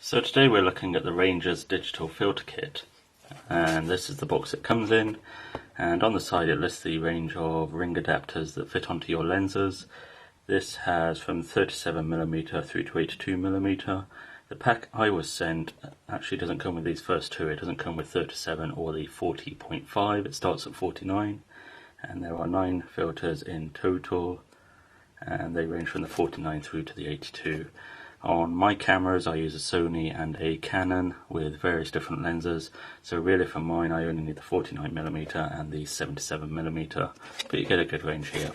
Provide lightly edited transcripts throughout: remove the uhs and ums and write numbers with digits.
So today we're looking at the Rangers Digital Filter Kit, and this is the box it comes in, and on the side it lists the range of ring adapters that fit onto your lenses. This has from 37mm through to 82mm. The pack I was sent actually doesn't come with these first two. It doesn't come with 37 or the 40.5, it starts at 49, and there are 9 filters in total, and they range from the 49 through to the 82. On my cameras I use a Sony and a Canon with various different lenses, so really for mine I only need the 49mm and the 77mm, but you get a good range here.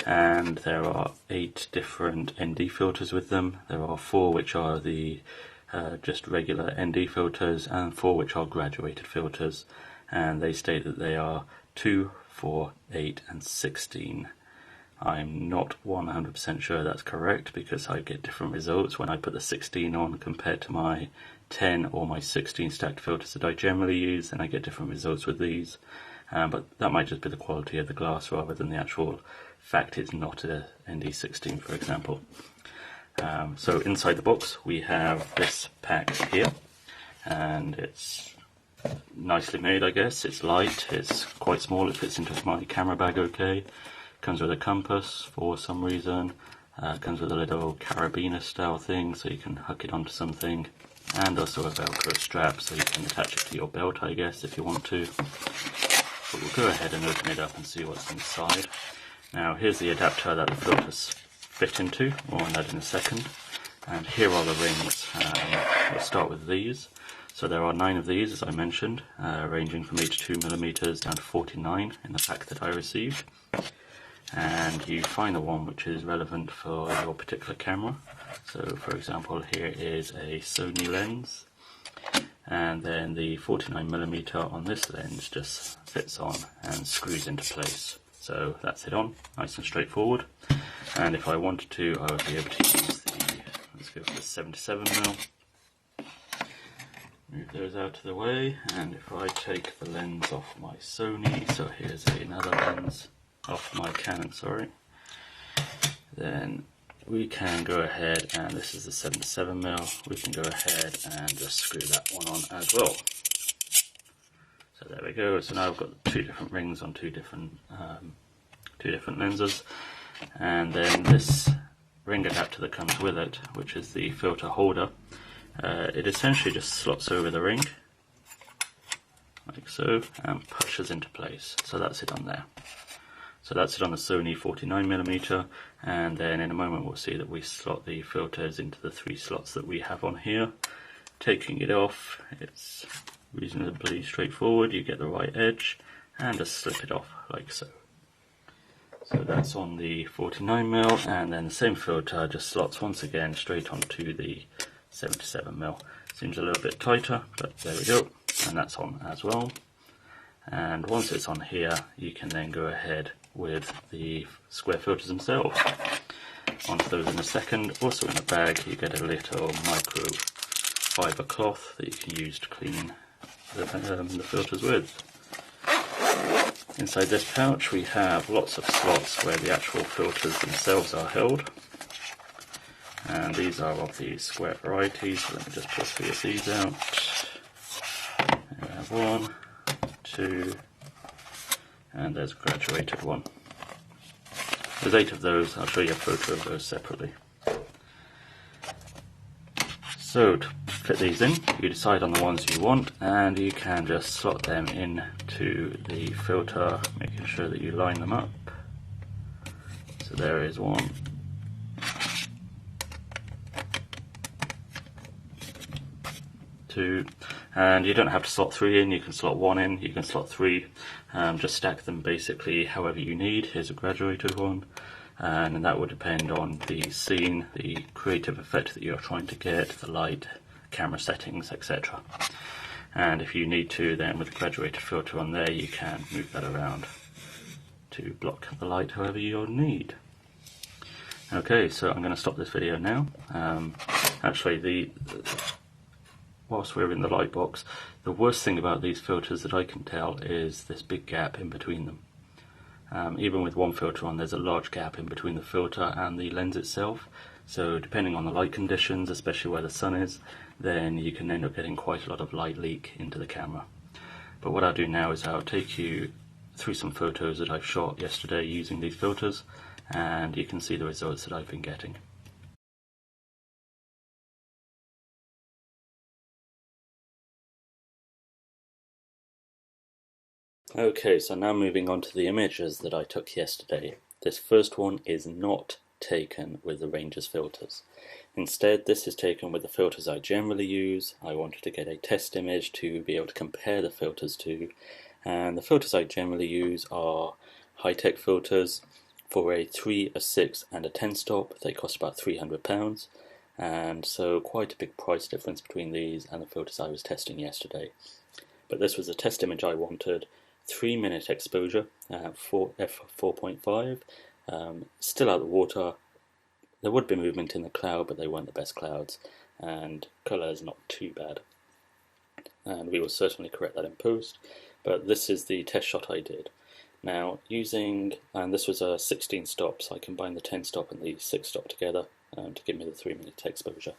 And there are 8 different ND filters with them. There are 4 which are the just regular ND filters and 4 which are graduated filters, and they state that they are 2, 4, 8 and 16. I'm not 100% sure that's correct because I get different results when I put the 16 on compared to my 10 or my 16 stacked filters that I generally use, and I get different results with these. But that might just be the quality of the glass rather than the actual fact it's not a ND16, for example. So inside the box we have this pack here, and it's nicely made, I guess. It's light, it's quite small, it fits into my camera bag okay. Comes with a compass for some reason, comes with a little carabiner style thing so you can hook it onto something, and also a velcro strap so you can attach it to your belt, I guess, if you want to. But we'll go ahead and open it up and see what's inside. Now here's the adapter that the filters fit into, more on that in a second, and here are the rings. We'll start with these. So there are 9 of these, as I mentioned, ranging from 82mm down to 49 in the pack that I received. And you find the one which is relevant for your particular camera. So for example, here is a Sony lens, and then the 49mm on this lens just fits on and screws into place. So that's it on, nice and straightforward. And if I wanted to, I would be able to use the, let's go for the 77mm. Move those out of the way, and if I take the lens off my Sony, so here's another lens off my Canon, sorry, then we can go ahead, and this is the 77mm, we can go ahead and just screw that one on as well. So there we go. So now I've got 2 different rings on 2 different lenses, and then this ring adapter that comes with it, which is the filter holder, it essentially just slots over the ring like so and pushes into place. So that's it on there. So that's it on the Sony 49mm, and then in a moment we'll see that we slot the filters into the 3 slots that we have on here. Taking it off, it's reasonably straightforward. You get the right edge and just slip it off like so. So that's on the 49mm, and then the same filter just slots once again straight onto the 77mm. Seems a little bit tighter, but there we go, and that's on as well. And once it's on here, you can then go ahead with the square filters themselves. Onto those in a second. Also in the bag you get a little microfiber cloth that you can use to clean the filters with. Inside this pouch we have lots of slots where the actual filters themselves are held. And these are of the square variety, so let me just pull 3 of these out. There we have 1, 2, and there's a graduated one. There's 8 of those. I'll show you a photo of those separately. So to fit these in, you decide on the ones you want, and you can just slot them into the filter, making sure that you line them up. So there is 1. 2, and you don't have to slot 3 in, you can slot 1 in, you can slot 3, just stack them basically however you need. Here's a graduated one, and that would depend on the scene, the creative effect that you're trying to get, the light, camera settings, etc. And if you need to, then with the graduated filter on there, you can move that around to block the light however you need. Okay, so I'm going to stop this video now. Actually, whilst we're in the light box, the worst thing about these filters that I can tell is this big gap in between them. Even with one filter on, there's a large gap in between the filter and the lens itself. So depending on the light conditions, especially where the sun is, then you can end up getting quite a lot of light leak into the camera. But what I'll do now is I'll take you through some photos that I've shot yesterday using these filters, and you can see the results that I've been getting. Okay, so now moving on to the images that I took yesterday. This first one is not taken with the Ranger's filters. Instead, this is taken with the filters I generally use. I wanted to get a test image to be able to compare the filters to, and the filters I generally use are high-tech filters. For a 3, a 6 and a 10 stop, they cost about £300, and so quite a big price difference between these and the filters I was testing yesterday. But this was a test image I wanted. 3-minute exposure at f4.5, still out of the water. There would be movement in the cloud, but they weren't the best clouds, and colour is not too bad. And we will certainly correct that in post, but this is the test shot I did. Now, and this was a 16 stop, so I combined the 10 stop and the 6 stop together to give me the 3-minute exposure.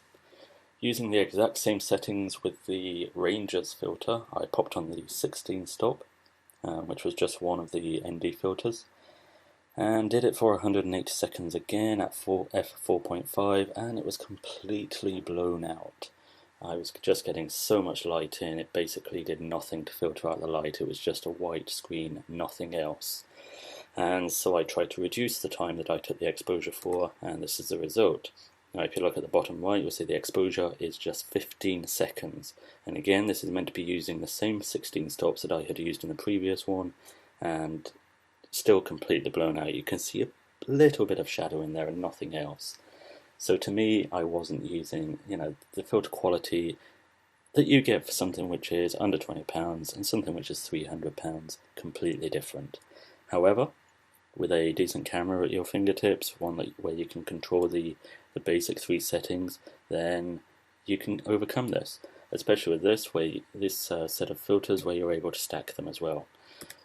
Using the exact same settings with the Ranger's filter, I popped on the 16 stop, which was just one of the ND filters, and did it for 180 seconds again at f4.5, and it was completely blown out. I was just getting so much light in, it basically did nothing to filter out the light. It was just a white screen, nothing else. And so I tried to reduce the time that I took the exposure for, and this is the result. Now if you look at the bottom right, you'll see the exposure is just 15 seconds. And again, this is meant to be using the same 16 stops that I had used in the previous one, and still completely blown out. You can see a little bit of shadow in there and nothing else. So to me, I wasn't using, the filter quality that you get for something which is under £20 and something which is £300, completely different. However, with a decent camera at your fingertips, one where you can control the basic 3 settings, then you can overcome this, especially with this set of filters where you're able to stack them as well.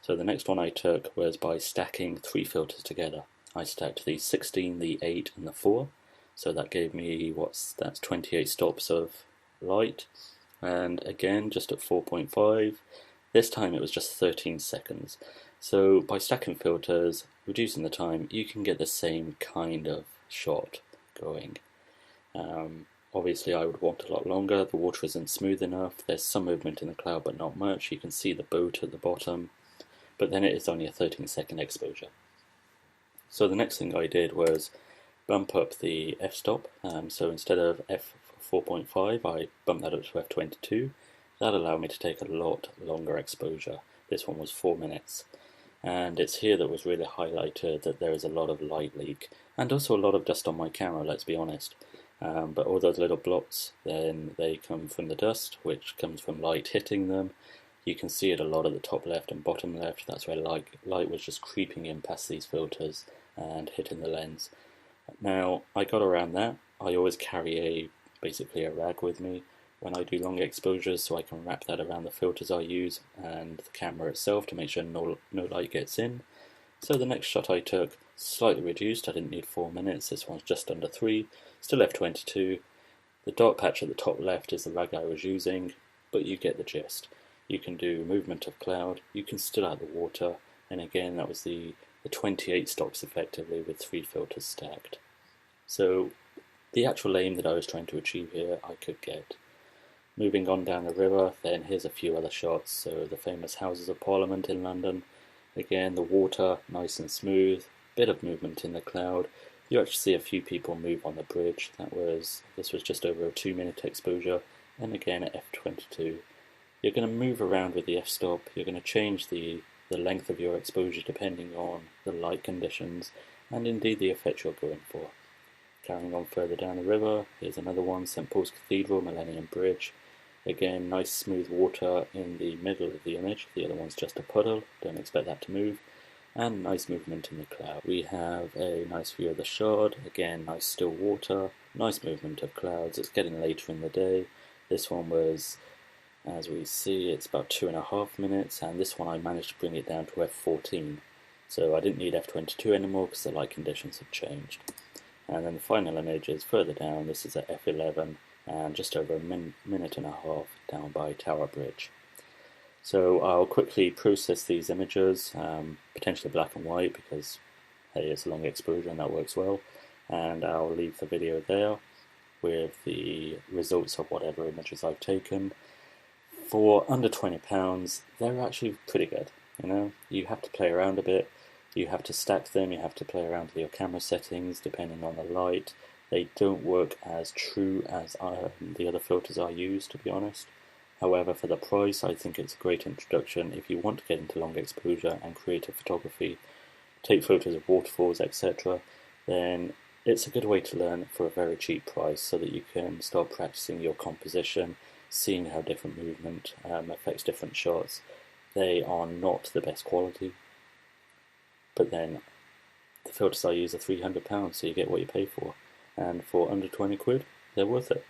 So the next one I took was by stacking 3 filters together. I stacked the 16, the 8 and the 4, so that gave me that's 28 stops of light, and again just at 4.5, this time it was just 13 seconds. So by stacking filters, reducing the time, you can get the same kind of shot going. Obviously I would want a lot longer, the water isn't smooth enough, there's some movement in the cloud but not much, you can see the boat at the bottom, but then it is only a 13-second exposure. So the next thing I did was bump up the f-stop, so instead of f4.5 I bumped that up to f22. That allowed me to take a lot longer exposure. This one was 4 minutes. And it's here that was really highlighted that there is a lot of light leak, and also a lot of dust on my camera, let's be honest. But all those little blots, then they come from the dust, which comes from light hitting them. You can see it a lot at the top left and bottom left. That's where light was just creeping in past these filters and hitting the lens. Now, I got around that. I always carry basically a rag with me when I do long exposures, so I can wrap that around the filters I use and the camera itself to make sure no light gets in. So the next shot I took, slightly reduced, I didn't need 4 minutes, this one's just under 3, still f22. The dark patch at the top left is the rag I was using, but you get the gist. You can do movement of cloud, you can still out the water, and again that was the 28 stops effectively with 3 filters stacked. So the actual aim that I was trying to achieve here I could get. Moving on down the river, then here's a few other shots. So the famous Houses of Parliament in London. Again, the water nice and smooth, bit of movement in the cloud. You actually see a few people move on the bridge. This was just over a 2-minute exposure, and again at f22. You're going to move around with the f-stop. You're going to change the length of your exposure depending on the light conditions and indeed the effect you're going for. Carrying on further down the river, here's another one, St Paul's Cathedral, Millennium Bridge. Again, nice smooth water in the middle of the image. The other one's just a puddle, don't expect that to move. And nice movement in the cloud. We have a nice view of the Shard. Again, nice still water, nice movement of clouds. It's getting later in the day. This one was, as we see, it's about 2.5 minutes, and this one I managed to bring it down to f14. So I didn't need f22 anymore because the light conditions had changed. And then the final image is further down. This is at f11 and just over a minute and a half down by Tower Bridge. So I'll quickly process these images, potentially black and white because hey, it's a long exposure and that works well. And I'll leave the video there with the results of whatever images I've taken. For under £20, they're actually pretty good. You know, you have to play around a bit. You have to stack them, you have to play around with your camera settings depending on the light. They don't work as true as the other filters I use, to be honest. However, for the price, I think it's a great introduction if you want to get into long exposure and creative photography, take photos of waterfalls, etc. Then it's a good way to learn for a very cheap price so that you can start practicing your composition, seeing how different movement affects different shots. They are not the best quality, but then the filters I use are £300, so you get what you pay for. And for under 20 quid, they're worth it.